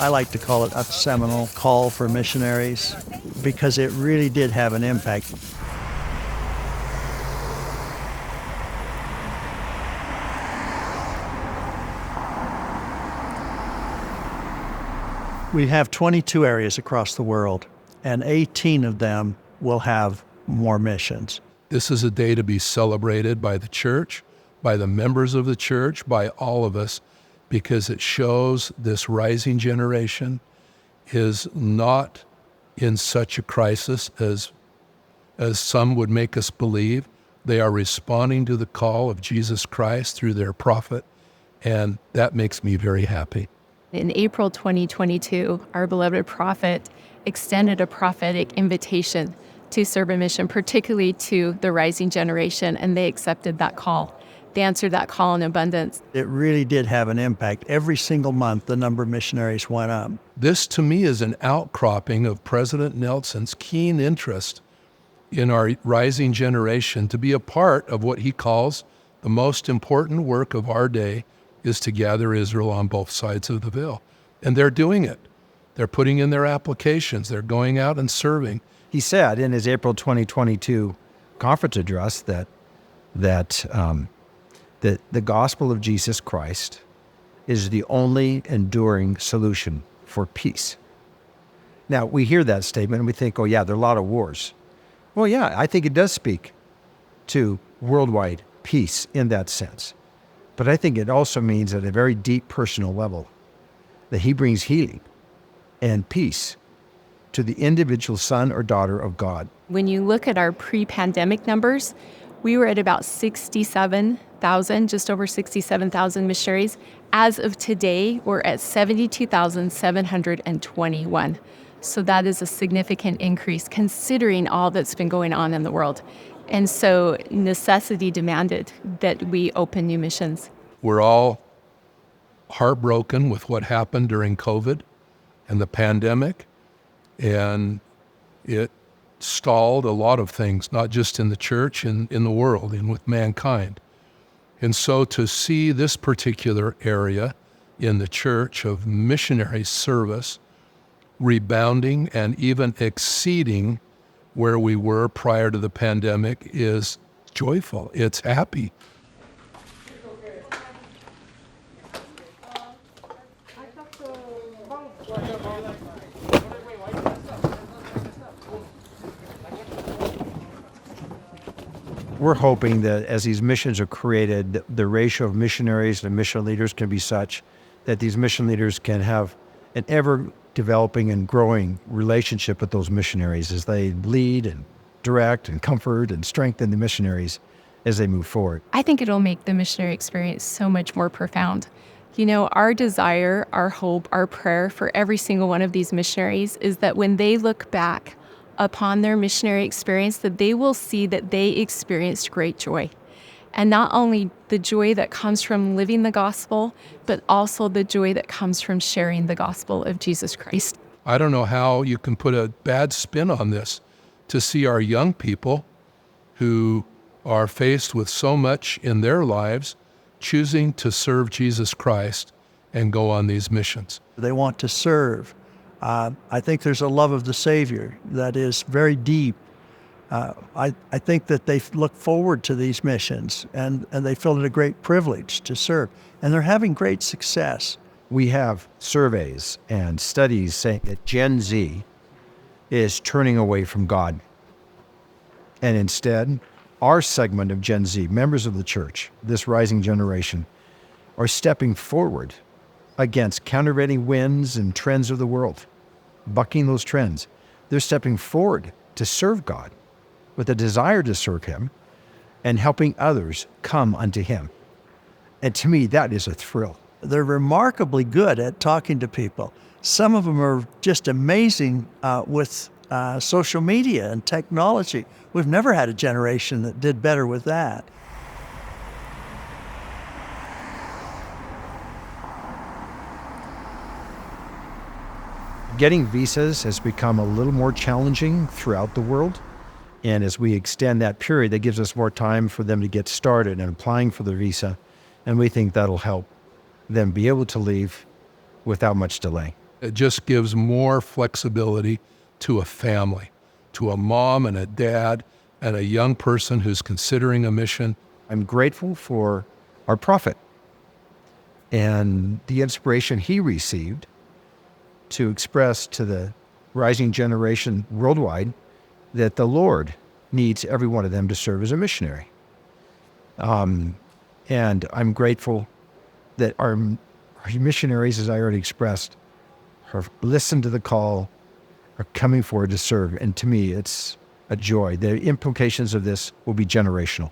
I like to call it a seminal call for missionaries because it really did have an impact. We have 22 areas across the world, and 18 of them will have more missions. This is a day to be celebrated by the church, by the members of the church, by all of us, because it shows this rising generation is not in such a crisis as some would make us believe. They are responding to the call of Jesus Christ through their prophet, and that makes me very happy. In April 2022, our beloved prophet extended a prophetic invitation to serve a mission, particularly to the rising generation, and they accepted that call. They answered that call in abundance. It really did have an impact. Every single month, the number of missionaries went up. This, to me, is an outcropping of President Nelson's keen interest in our rising generation to be a part of what he calls the most important work of our day is to gather Israel on both sides of the veil. And they're doing it. They're putting in their applications. They're going out and serving. He said in his April 2022 conference address that the gospel of Jesus Christ is the only enduring solution for peace. Now, we hear that statement and we think, oh yeah, there are a lot of wars. Well, yeah, I think it does speak to worldwide peace in that sense. But I think it also means at a very deep personal level that he brings healing and peace to the individual son or daughter of God. When you look at our pre-pandemic numbers, we were at about 67,000, just over 67,000 missionaries. As of today, we're at 72,721. So that is a significant increase considering all that's been going on in the world. And so necessity demanded that we open new missions. We're all heartbroken with what happened during COVID and the pandemic, and it stalled a lot of things, not just in the church, in the world, and with mankind. And so to see this particular area in the church of missionary service rebounding and even exceeding where we were prior to the pandemic is joyful. It's happy. We're hoping that as these missions are created, the ratio of missionaries and mission leaders can be such that these mission leaders can have an ever-developing and growing relationship with those missionaries as they lead and direct and comfort and strengthen the missionaries as they move forward. I think it'll make the missionary experience so much more profound. You know, our desire, our hope, our prayer for every single one of these missionaries is that when they look back upon their missionary experience, that they will see that they experienced great joy. And not only the joy that comes from living the gospel, but also the joy that comes from sharing the gospel of Jesus Christ. I don't know how you can put a bad spin on this, to see our young people who are faced with so much in their lives choosing to serve Jesus Christ and go on these missions. They want to serve. I think there's a love of the Savior that is very deep. I think that they look forward to these missions and they feel it a great privilege to serve. And they're having great success. We have surveys and studies saying that Gen Z is turning away from God. And instead, our segment of Gen Z, members of the church, this rising generation, are stepping forward against countervailing winds and trends of the world, bucking those trends. They're stepping forward to serve God with a desire to serve Him and helping others come unto Him. And to me, that is a thrill. They're remarkably good at talking to people. Some of them are just amazing with social media and technology. We've never had a generation that did better with that. Getting visas has become a little more challenging throughout the world. And as we extend that period, that gives us more time for them to get started and applying for the visa. And we think that'll help them be able to leave without much delay. It just gives more flexibility to a family, to a mom and a dad and a young person who's considering a mission. I'm grateful for our prophet and the inspiration he received to express to the rising generation worldwide that the Lord needs every one of them to serve as a missionary. And I'm grateful that our missionaries, as I already expressed, have listened to the call, are coming forward to serve. And to me, it's a joy. The implications of this will be generational.